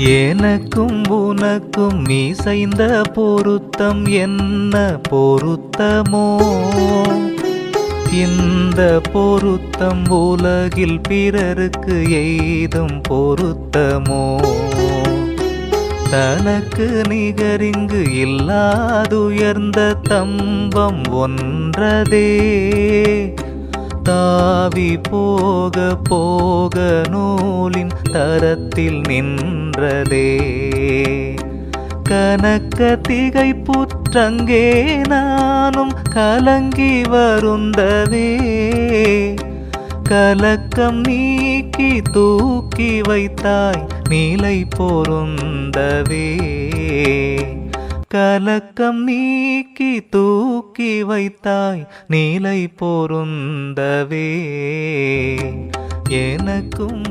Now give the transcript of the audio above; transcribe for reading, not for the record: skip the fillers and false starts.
எனக்கும் உனக்கும் மீசைந்த பொருத்தம் என்ன பொருத்தமோ? இந்த பொருத்தம் உலகில் பிறருக்கு எய்தும் பொருத்தமோ? தனக்கு நிகரிங்கு இல்லாதுயர்ந்த தம்பம் ஒன்றதே, தாவி போக போக நூலின் தரத்தில் நின்றதே. கனக்க திகைப்புற்றங்கே நானும் கலங்கி வருந்தவே, கலக்கம் நீக்கி தூக்கி வைத்தாய் நீலை பொருந்தவே. கலக்கம் நீக்கி தூக்கி வைத்தாய் நீலை பொருந்தவே. எனக்கும்